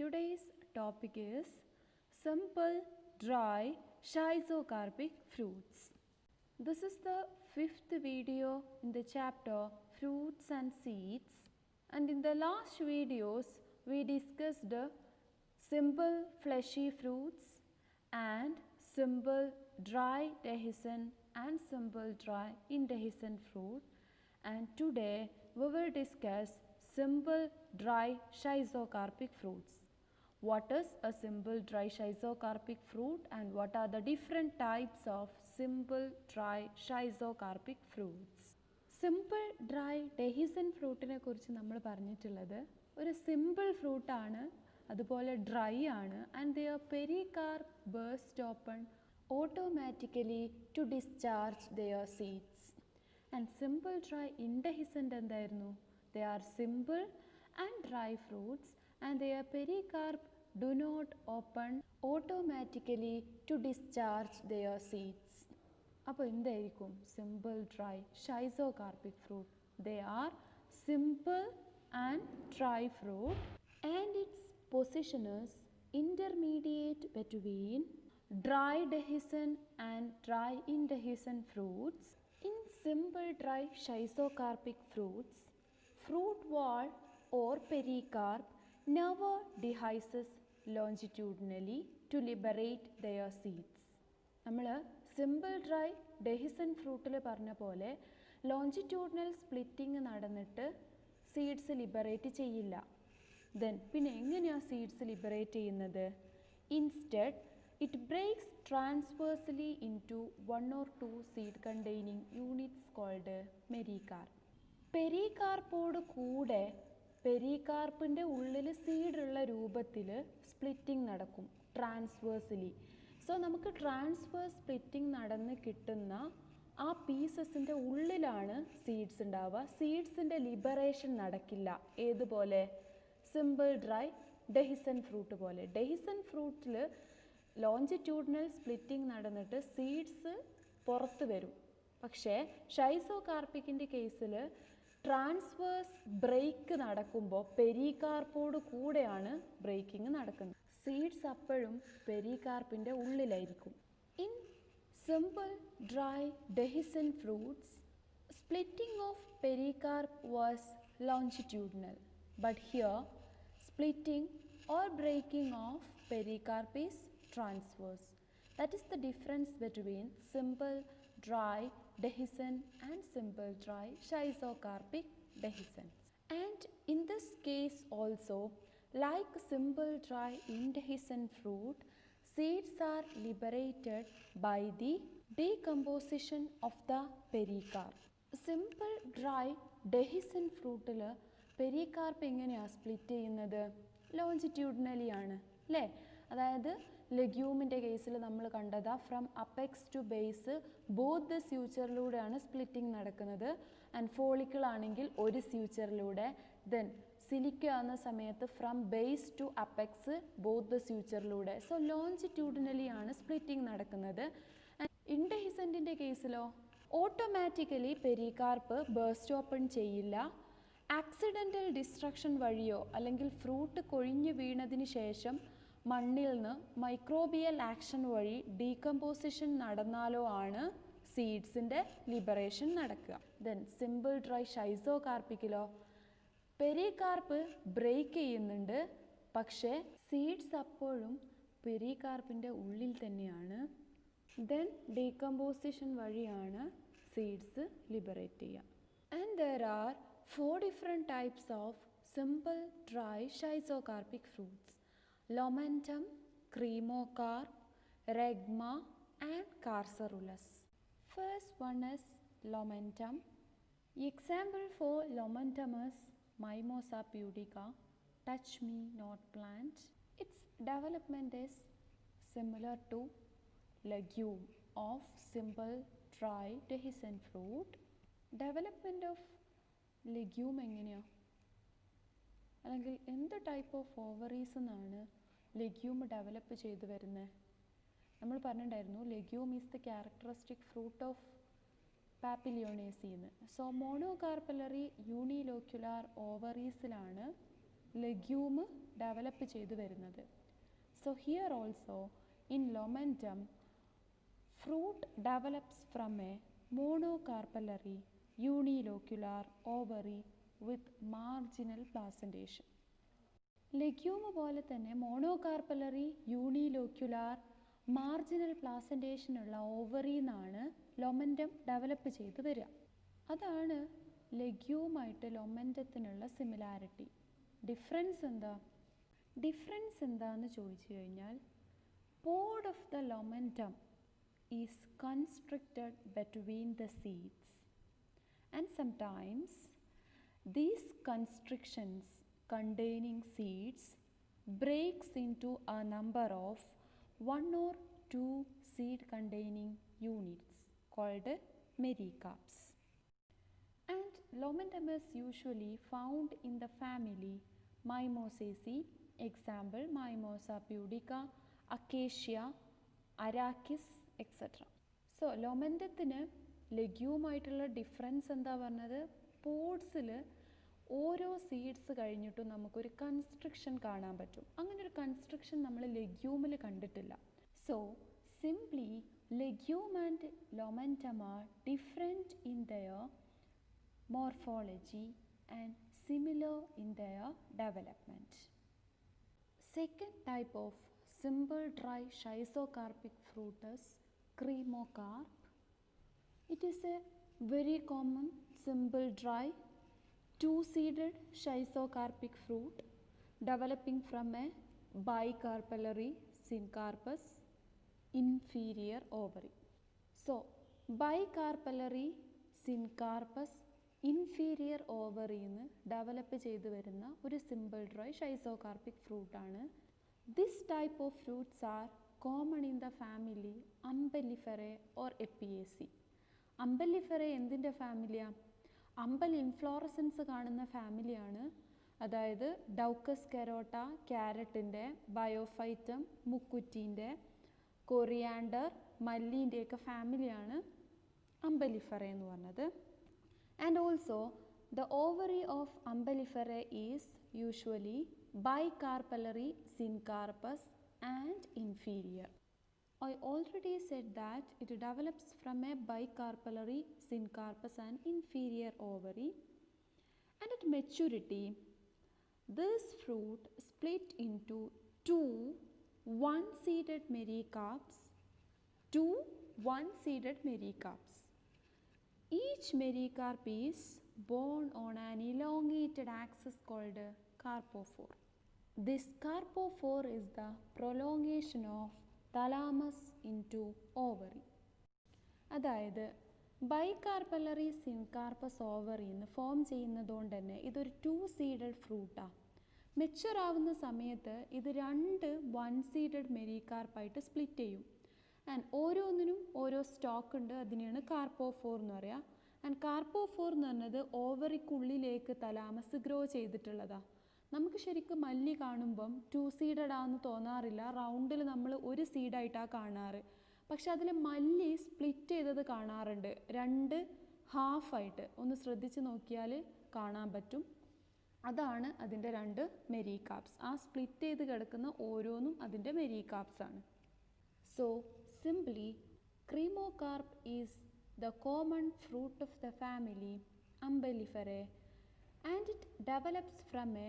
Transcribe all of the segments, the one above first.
Today's topic is simple, dry, schizocarpic fruits. This is the 5th video in the chapter Fruits and Seeds, and in the last videos we discussed simple fleshy fruits and simple dry dehiscent and simple dry indehiscent fruit, and today we will discuss simple dry schizocarpic fruits. What is a simple dry schizocarpic fruit and what are the different types of simple dry schizocarpic fruits? Simple dry dehiscent ഫ്രൂട്ടിനെ കുറിച്ച് നമ്മൾ പറഞ്ഞിട്ടുള്ളത് ഒരു simple ഫ്രൂട്ടാണ്, അതുപോലെ dry ആണ്, and their pericarp burst open automatically to discharge their seeds. And simple dry indehiscent എന്തായിരുന്നു? They are simple and dry fruits and their pericarp do not open automatically to discharge their seeds. അപ്പോൾ എന്തായിരിക്കും simple dry schizocarpic fruit? They are simple and dry fruit and its position is intermediate between dry dehiscent and dry indehiscent fruits. In simple dry schizocarpic fruits, fruit wall or pericarp never dehisces longitudinally to liberate their seeds. നമ്മൾ simple dry dehiscent ഫ്രൂട്ടിൽ പറഞ്ഞ പോലെ longitudinal splitting നടന്നിട്ട് seeds liberate ചെയ്യില്ല. പിന്നെ എങ്ങനെയാണ് seeds liberate ചെയ്യുന്നത്? Instead it breaks transversely into 1 or 2 seed containing units called mericarp. പെരികാർപ്പോട് കൂടെ പെരികാർപ്പിൻ്റെ ഉള്ളിൽ സീഡുള്ള രൂപത്തിൽ സ്പ്ലിറ്റിംഗ് നടക്കും ട്രാൻസ്വേഴ്സലി. സോ നമുക്ക് ട്രാൻസ്വേഴ്സ് സ്പ്ലിറ്റിംഗ് നടന്ന് കിട്ടുന്ന ആ പീസസിൻ്റെ ഉള്ളിലാണ് സീഡ്സ് ഉണ്ടാവുക. സീഡ്സിൻ്റെ ലിബറേഷൻ നടക്കില്ല. ഏതുപോലെ? സിമ്പിൾ ഡ്രൈ ഡെഹിസൻ ഫ്രൂട്ട് പോലെ. ഡെഹിസൻ ഫ്രൂട്ടിൽ ലോഞ്ചിറ്റ്യൂഡിനൽ സ്പ്ലിറ്റിംഗ് നടന്നിട്ട് സീഡ്സ് പുറത്ത് വരും. പക്ഷേ ഷൈസോകാർപ്പിക്കിൻ്റെ കേസിൽ ട്രാൻസ്വേഴ്സ് ബ്രേക്ക് നടക്കുമ്പോൾ പെരികാർപ്പോട് കൂടെയാണ് ബ്രേക്കിംഗ് നടക്കുന്നത്. സീഡ്സ് അപ്പോഴും പെരികാർപ്പിൻ്റെ ഉള്ളിലായിരിക്കും. In simple dry dehiscent fruits splitting of pericarp was longitudinal, but here splitting or breaking of pericarp is transverse. That is the difference between simple dry dehiscent and simple dry schizocarpic dehiscents. And in this case also, like simple dry indehiscent fruit, seeds are liberated by the decomposition of the pericarp. Simple dry dehiscent fruitil pericarp എങ്ങനെയാണ് split ചെയ്യുന്നത്? Longitudinally ആണ് അല്ലേ? അതായത് ലെഗ്യൂമിൻ്റെ കേസിൽ നമ്മൾ കണ്ടതാ from apex to base both the സ്യൂച്ചറിലൂടെയാണ് സ്പ്ലിറ്റിംഗ് നടക്കുന്നത്. ആൻഡ് ഫോളിക്കിൾ ആണെങ്കിൽ ഒരു സ്യൂച്ചറിലൂടെ. ദെൻ സിലിക്ക ആവുന്ന സമയത്ത് from base to apex both the സ്യൂച്ചറിലൂടെ. സോ ലോഞ്ചിറ്റ്യൂഡിനലി ആണ് സ്പ്ലിറ്റിംഗ് നടക്കുന്നത്. ഇൻഡെഹിസൻറ്റിൻ്റെ കേസിലോ ഓട്ടോമാറ്റിക്കലി പെരികാർപ്പ് ബേസ്റ്റ് ഓപ്പൺ ചെയ്യില്ല. ആക്സിഡൻ്റൽ ഡിസ്ട്രക്ഷൻ വഴിയോ അല്ലെങ്കിൽ ഫ്രൂട്ട് കൊഴിഞ്ഞു വീണതിന് ശേഷം മണ്ണിൽ നിന്ന് മൈക്രോബിയൽ ആക്ഷൻ വഴി ഡീകമ്പോസിഷൻ നടന്നാലോ ആണ് സീഡ്സിൻ്റെ ലിബറേഷൻ നടക്കുക. ദെൻ സിമ്പിൾ ഡ്രൈ ഷൈസോകാർപ്പിക്കിലോ പെരികാർപ്പ് ബ്രേക്ക് ചെയ്യുന്നുണ്ട്, പക്ഷേ സീഡ്സ് അപ്പോഴും പെരികാർപ്പിൻ്റെ ഉള്ളിൽ തന്നെയാണ്. ദെൻ ഡീകമ്പോസിഷൻ വഴിയാണ് സീഡ്സ് ലിബറേറ്റ് ചെയ്യുക. And there are 4 different types of simple dry schizocarpic fruits: LOMENTUM, CREMOCARP, REGMA and CARCERULUS. First one is LOMENTUM. Example for LOMENTUM is Mimosa pudica, touch me not plant. Its development is similar to legume of simple dry dehiscent fruit. Development of legume എങ്ങനെയാണ്, അല്ലെങ്കിൽ എന്ത് type of ovaries എന്നാണ് legume develop ചെയ്ത് വരുന്നത്? നമ്മൾ പറഞ്ഞിട്ടുണ്ടായിരുന്നു legume is the characteristic fruit of Papilionaceae എന്ന്. So monocarpellary unilocular ഓവറീസിലാണ് legume develop ചെയ്തു വരുന്നത്. So here also in LOMENTUM, fruit develops from a monocarpellary unilocular ovary with marginal placentation. ലെഗ്യൂമ് പോലെ തന്നെ മോണോകാർപ്പലറി യൂണിലോക്യുലാർ മാർജിനൽ പ്ലാസൻറ്റേഷനുള്ള ഓവറിന്നാണ് ലൊമെൻറ്റം ഡെവലപ്പ് ചെയ്ത് വരിക. അതാണ് ലെഗ്യൂമായിട്ട് ലൊമെൻറ്റത്തിനുള്ള സിമിലാരിറ്റി. ഡിഫറൻസ് എന്താന്ന് ചോദിച്ചു കഴിഞ്ഞാൽ, pod of the lomentum is constricted between the seeds and sometimes these constrictions containing seeds breaks into a number of 1 or 2 seed containing units called mericarps. And LOMENTUM is usually found in the family Mimosaceae, example Mimosa pudica, Acacia, Arachis, etc. So LOMENTUMത്തിന് ലെഗ്യൂമായിട്ടുള്ള difference എന്താ പറഞ്ഞത്, പോഡ്സിൽ ഓരോ seeds കഴിഞ്ഞിട്ടും നമുക്കൊരു construction കാണാൻ പറ്റും. അങ്ങനെ ഒരു കൺസ്ട്രക്ഷൻ നമ്മൾ ലെഗ്യൂമിൽ കണ്ടിട്ടില്ല. So simply legume and lomentum are different in their morphology and similar in their development. Second type of simple dry schizocarpic fruit is CREMOCARP. It is a very common simple dry two-seeded Schizocarpic fruit developing from a bicarpellary syncarpous inferior ovary. So, bicarpellary syncarpous inferior ovary ന്ന് develop ചെയ്തു വരുന്ന ഒരു simple dry schizocarpic ഫ്രൂട്ടാണ്. This type of fruits are common in the family Umbelliferae or Apiaceae. Umbelliferae എന്തിൻ്റെ ഫാമിലിയാണ്? അമ്പൽ inflorescence കാണുന്ന ഫാമിലിയാണ്. അതായത് ഡൗക്കസ് കെറോട്ട, ക്യാരറ്റിൻ്റെ, ബയോഫൈറ്റം, മുക്കുറ്റീൻ്റെ, കൊറിയാണ്ടർ, മല്ലീൻ്റെയൊക്കെ ഫാമിലിയാണ് അംബെല്ലിഫെറേ എന്ന് പറഞ്ഞത്. And also the ovary of Umbelliferae is usually bicarpellary syncarpous and inferior. I already said that it develops from a bicarpellary syncarpous and inferior ovary, and at maturity this fruit split into two one-seeded mericarps. Each mericarp is borne on an elongated axis called carpophore. This carpophore is the prolongation of thalamus into ovary. അതായത് ബൈകാർപ്പലറി syncarpous ഓവറിന്ന് form ചെയ്യുന്നതുകൊണ്ട് തന്നെ ഇതൊരു 2-സീഡഡ് ഫ്രൂട്ടാണ്. Mature ആവുന്ന സമയത്ത് ഇത് 2 1-സീഡഡ് മെരികാർപ്പായിട്ട് split ചെയ്യും. And ഓരോന്നിനും ഓരോ സ്റ്റോക്ക് ഉണ്ട്, അതിനെയാണ് കാർപ്പോഫോർ എന്ന് പറയുക. ആൻഡ് കാർപ്പോഫോർ എന്ന് പറഞ്ഞത് ഓവറിക്കുള്ളിലേക്ക് തലാമസ് ഗ്രോ ചെയ്തിട്ടുള്ളതാണ്. നമുക്ക് ശരിക്കും മല്ലി കാണുമ്പം 2-സീഡഡ് ആണെന്ന് തോന്നാറില്ല, റൗണ്ടിൽ നമ്മൾ ഒരു സീഡായിട്ടാണ് കാണാറ്. പക്ഷെ അതിൽ മല്ലി സ്പ്ലിറ്റ് ചെയ്തത് കാണാറുണ്ട്, 2 ഹാഫായിട്ട്. ഒന്ന് ശ്രദ്ധിച്ച് നോക്കിയാൽ കാണാൻ പറ്റും. അതാണ് അതിൻ്റെ 2 മെരികാപ്സ്. ആ സ്പ്ലിറ്റ് ചെയ്ത് കിടക്കുന്ന ഓരോന്നും അതിൻ്റെ മെരികാപ്സ് ആണ്. So simply CREMOCARP is the common fruit of the family Umbelliferae and it develops from a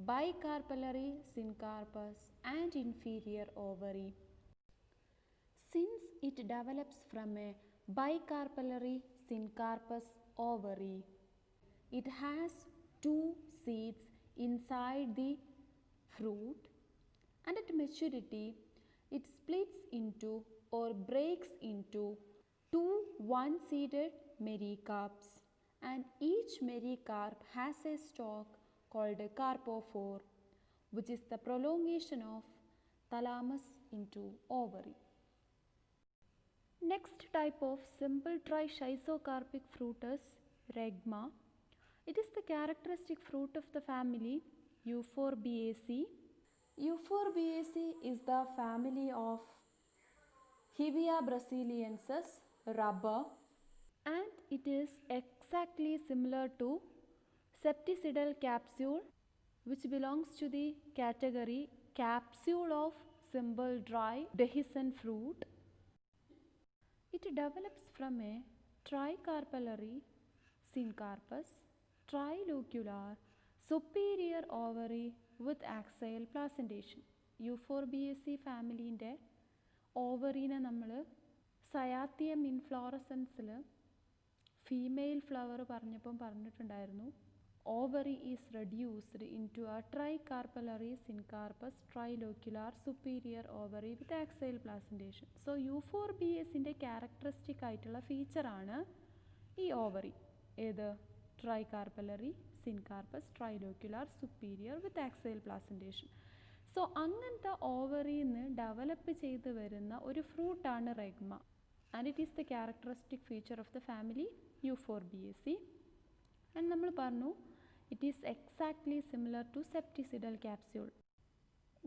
bicarpellary syncarpous and inferior ovary. Since it develops from a bicarpellary syncarpous ovary, it has 2 seeds inside the fruit, and at maturity it splits into or breaks into 2 one-seeded mericarps, and each mericarp has a stalk called carpophore, which is the prolongation of thalamus into ovary. Next type of simple dry Schizocarpic fruit is REGMA. It is the characteristic fruit of the family Euphorbiaceae. Euphorbiaceae is the family of Hevea brasiliensis, rubber, and it is exactly similar to septicidal capsule which belongs to the category capsule of simple dry dehiscent fruit. It develops from a tricarpellary syncarpus, trilocular, superior ovary with axial placentation. Euphorbiaceae ഫാമിലീൻ്റെ ഓവറീനെ നമ്മൾ സയാത്തിയം ഇൻഫ്ലോറസൻസിൽ female flower പറഞ്ഞിട്ടുണ്ടായിരുന്നു. Ovary is reduced into a tricarpellary syncarpus trilocular superior ovary with axial placentation. So Euphorbiaceൻ്റെ characteristic ആയിട്ടുള്ള ഫീച്ചറാണ് ഈ ovary. ഏത്? Tricarpellary syncarpous trilocular superior with axile placentation. So അങ്ങനത്തെ ഓവറിയിൽ നിന്ന് ഡെവലപ്പ് ചെയ്ത് വരുന്ന ഒരു ഫ്രൂട്ടാണ് regma, and it is the characteristic feature of the family Euphorbiaceae. ആൻഡ് നമ്മൾ പറഞ്ഞു it is exactly similar to septicidal capsule.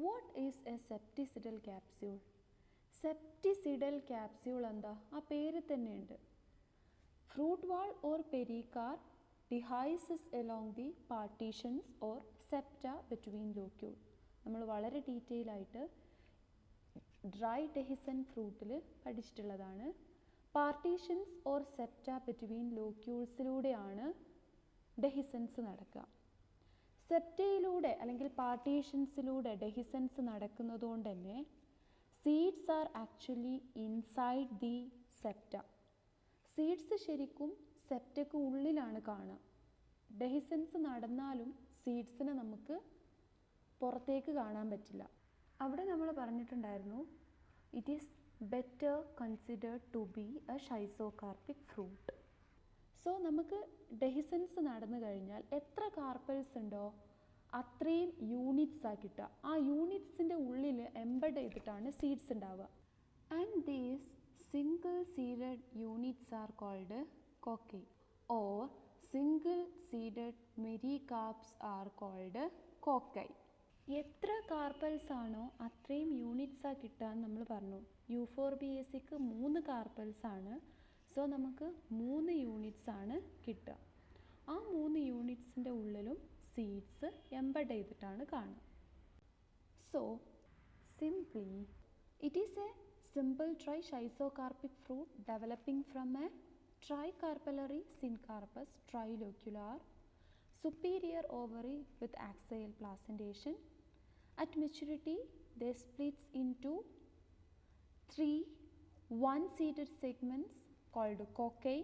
What is a septicidal capsule? Septicidal capsule എന്താ? ആ പേര് തന്നെയുണ്ട്. Fruit wall or pericarp dehisces along the partitions or septa between locule. നമ്മൾ വളരെ detail ആയിട്ട് ഡ്രൈ ഡെഹിസൻറ്റ് ഫ്രൂട്ടിൽ പഠിച്ചിട്ടുള്ളതാണ്. പാർട്ടീഷൻസ് ഓർ സെപ്റ്റ ബിറ്റ്വീൻ ലോക്യൂൾസിലൂടെയാണ് ഡെഹിസൻസ് നടക്കുക. സെപ്റ്റയിലൂടെ അല്ലെങ്കിൽ പാർട്ടീഷൻസിലൂടെ ഡെഹിസൻസ് നടക്കുന്നതുകൊണ്ട് തന്നെ seeds are actually inside the septa. സീഡ്സ് ശരിക്കും സെപ്റ്റയ്ക്ക് ഉള്ളിലാണ് കാണുക. ഡെഹിസൻസ് നടന്നാലും സീഡ്സിനെ നമുക്ക് പുറത്തേക്ക് കാണാൻ പറ്റില്ല. അവിടെ നമ്മൾ പറഞ്ഞിട്ടുണ്ടായിരുന്നു it is better considered to be a schizocarpic fruit. So നമുക്ക് ഡെഹിസൻസ് നടന്നു കഴിഞ്ഞാൽ എത്ര കാർപ്പൽസ് ഉണ്ടോ അത്രയും യൂണിറ്റ്സ് കിട്ടുക. ആ യൂണിറ്റ്സിൻ്റെ ഉള്ളിൽ എംബഡ് ചെയ്തിട്ടാണ് സീഡ്സ് ഉണ്ടാവുക. And these single seeded units are called cocci, or single seeded mericarps are called cocci. എത്ര കാർപ്പൽസ് ആണോ അത്രയും യൂണിറ്റ്സാ കിട്ടുക എന്ന് നമ്മൾ പറഞ്ഞു. യൂഫോർബിയേസിക്ക് 3 കാർപ്പൽസ് ആണ്. സോ നമുക്ക് 3 യൂണിറ്റ്സ് ആണ് കിട്ടുക. ആ 3 യൂണിറ്റ്സിൻ്റെ ഉള്ളിലും സീഡ്സ് എംബഡ് ചെയ്തിട്ടാണ് കാണുക. So simply it is A simple trichisocarpic fruit developing from a tricarpellary syncarpus trilocular superior ovary with axial placentation. At maturity they splits into 3 one-seeded segments called cocci,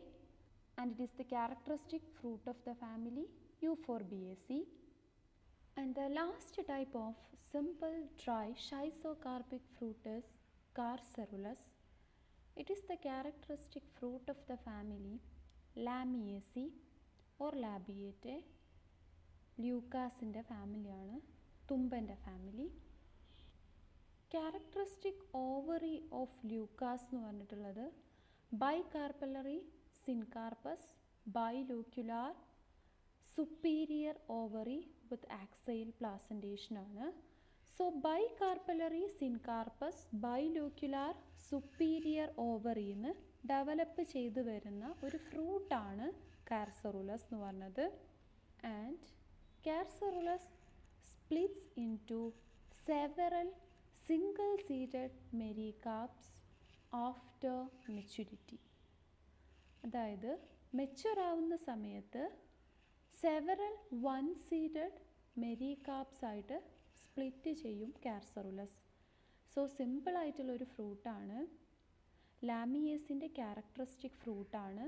and it is the characteristic fruit of the family Euphorbiaceae. And the last type of simple dry chisocarpic fruit is CARCERULUS. It is the characteristic fruit of the family Lamiaceae or Labiatae. ല്യൂക്കാസിൻ്റെ ഫാമിലിയാണ്, തുമ്പൻ്റെ family. Characteristic ovary of Leucas എന്ന് പറഞ്ഞിട്ടുള്ളത് bicarpellary syncarpous bilocular superior ovary with axile placentation ആണ്. So bicarpellary syncarpous bilocular superior ഓവറിയിൽ നിന്ന് develop ചെയ്തു വരുന്ന ഒരു ഫ്രൂട്ടാണ് കാർസറുലസ് എന്ന് പറഞ്ഞത്. And carcerulus splits into several single seeded mericarps after maturity. അതായത് മെച്യൂറാവുന്ന സമയത്ത് സെവറൽ വൺ സീഡഡ് മെരികാർപ്സ് ആയിട്ട് സ്പ്ലിറ്റ് ചെയ്യും കാർസറുലസ്. സോ സിമ്പിളായിട്ടുള്ളൊരു ഫ്രൂട്ടാണ്. ലാമിയേസിൻ്റെ ക്യാരക്ടറിസ്റ്റിക് ഫ്രൂട്ടാണ്.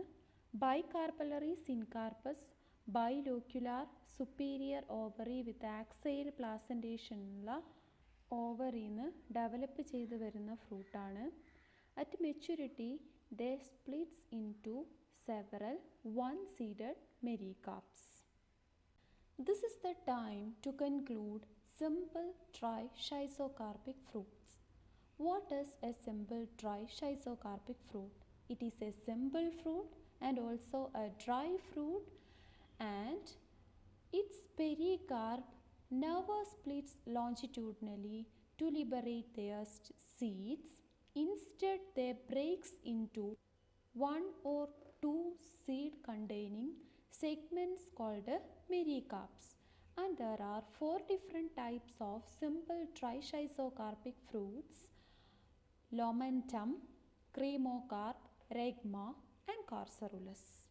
Bicarpellary syncarpous bilocular superior ovary with axile പ്ലാസൻറ്റേഷനുള്ള ഓവറിയിൽ നിന്ന് ഡെവലപ്പ് ചെയ്ത് വരുന്ന ഫ്രൂട്ടാണ്. At maturity they splits into several one seeded mericarps. This is the time to conclude simple dry chisocarpic fruits. What is a simple dry chisocarpic fruit? It is a simple fruit and also a dry fruit, and its pericarp never splits longitudinally to liberate their seeds. Instead, they breaks into 1 or 2 seed containing segments called mericarps, And there are 4 different types of simple trischizocarpic fruits: LOMENTUM, CREMOCARP, REGMA and CARCERULUS.